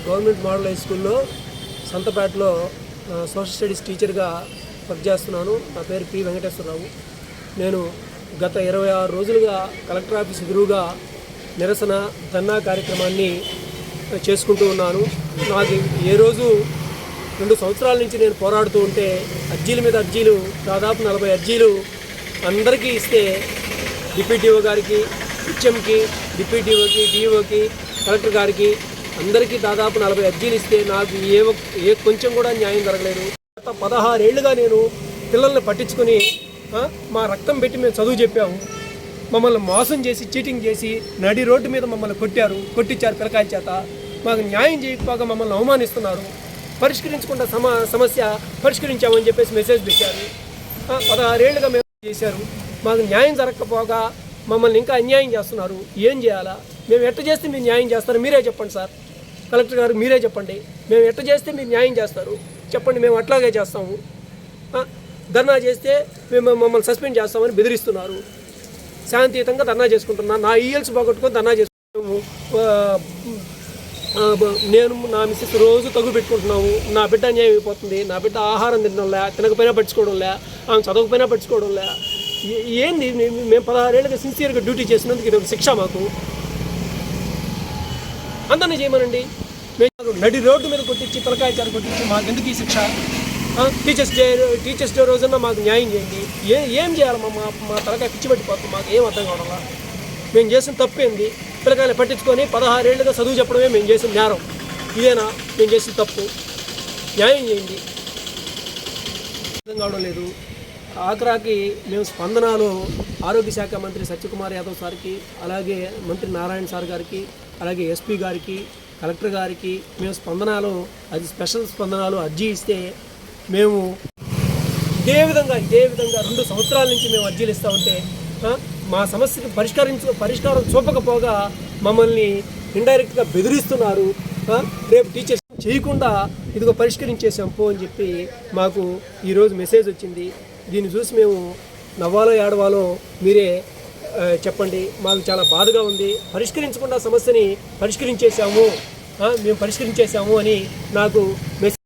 Government model high స్కూల్లో సంతపేటలో social studies టీచర్గా work చేస్తున్నాను. నా పేరు పి వెంకటేశ్వరరావు. నేను గత 26 రోజులుగా కలెక్టర్ ఆఫీస్ ఎదురుగా నిరసన ధర్నా కార్యక్రమాన్ని చేసుకుంటూ ఉన్నాను. నాకు ఏ రోజు 2 సంవత్సరాల నుంచి నేను పోరాడుతూ ఉంటే అర్జీల మీద అర్జీలు, దాదాపు 40 అర్జీలు అందరికీ ఇస్తే డిప్యూటీఓ గారికి, హెచ్ఎంకి, డిప్యూటీఓకి, డిఓకి, కలెక్టర్ గారికి అందరికీ దాదాపు 40 అర్జీలు ఇస్తే నాకు ఏ కొంచెం కూడా న్యాయం జరగలేదు. గత 16 ఏళ్లుగా నేను పిల్లల్ని పట్టించుకొని మా రక్తం పెట్టి మేము చదువు చెప్పాము. మమ్మల్ని మోసం చేసి, చీటింగ్ చేసి నడి రోడ్డు మీద మమ్మల్ని కొట్టించారు పిల్లకాయల చేత. మాకు న్యాయం చేయకపోగా మమ్మల్ని అవమానిస్తున్నారు. పరిష్కరించకుండా సమస్య పరిష్కరించామని చెప్పేసి మెసేజ్ పెట్టారు. 16 ఏళ్లుగా మేము చేశారు. మాకు న్యాయం జరగకపోగా మమ్మల్ని ఇంకా అన్యాయం చేస్తున్నారు. ఏం చేయాలా? మేము ఎట్ట చేస్తే మీరు న్యాయం చేస్తారు? మీరే చెప్పండి సార్. కలెక్టర్ గారు మీరే చెప్పండి. మేము ఎట్ట చేస్తే మీరు న్యాయం చేస్తారు చెప్పండి. మేము అట్లాగే చేస్తాము. ధర్నా చేస్తే మేము మమ్మల్ని సస్పెండ్ చేస్తామని బెదిరిస్తున్నారు. శాంతియుతంగా ధర్నా చేసుకుంటున్నాను. నా ఈఎల్స్ పోగొట్టుకొని ధర్నా చేసుకుంటాము. నేను నా మిస్సెస్ రోజు తగ్గు పెట్టుకుంటున్నాము. నా బిడ్డ అన్యాయం అయిపోతుంది. నా బిడ్డ ఆహారం తినడంలే, తినకపోయినా పట్టించుకోవడంలే, ఆమె చదవకపోయినా పట్టించుకోవడంలే. ఏంది? మేము 16 ఏళ్ళుగా సిన్సియర్గా డ్యూటీ చేసినందుకు ఇది ఒక శిక్ష మాకు. అందరినీ చేయమనండి. మేము నడి రోడ్డు మీద కొట్టించి పిల్లకాయ చారు కొట్టించి మాకు ఎందుకు ఈ శిక్ష? టీచర్స్ డే రోజున మాకు న్యాయం చేయండి. ఏం చేయాలి? మా తలకాయ పిచ్చి పట్టిపోతుంది. మాకు ఏం అర్థం కావడం. మేము చేసిన తప్పేంది? పిల్లకాయలు పట్టించుకొని 16 ఏళ్ళుగా చదువు చెప్పడమే మేము చేసిన నేరం. ఇదేనా మేము చేసిన తప్పు? న్యాయం చేయండి. అర్థం కావడం లేదు. ఆఖరాకి మేము స్పందనలో ఆరోగ్య శాఖ మంత్రి సత్యకుమార్ యాదవ్ సార్కి, అలాగే మంత్రి నారాయణ సార్ గారికి, అలాగే ఎస్పీ గారికి, కలెక్టర్ గారికి మేము స్పందనలో, అది స్పెషల్ స్పందనలో అర్జీ ఇస్తే మేము ఇదే విధంగా 2 సంవత్సరాల నుంచి మేము అర్జీలు ఇస్తూ ఉంటే మా సమస్యకు పరిష్కారం చూపకపోగా మమ్మల్ని ఇండైరెక్ట్గా బెదిరిస్తున్నారు. రేపు టీచర్స్ చేయకుండా ఇదిగో పరిష్కరించేసాం పో అని చెప్పి మాకు ఈరోజు మెసేజ్ వచ్చింది. దీన్ని చూసి మేము నవ్వాలో ఏడవాలో మీరే చెప్పండి. మాకు చాలా బాధగా ఉంది. పరిష్కరించకుండా సమస్యని మేము పరిష్కరించేసాము అని నాకు మెసేజ్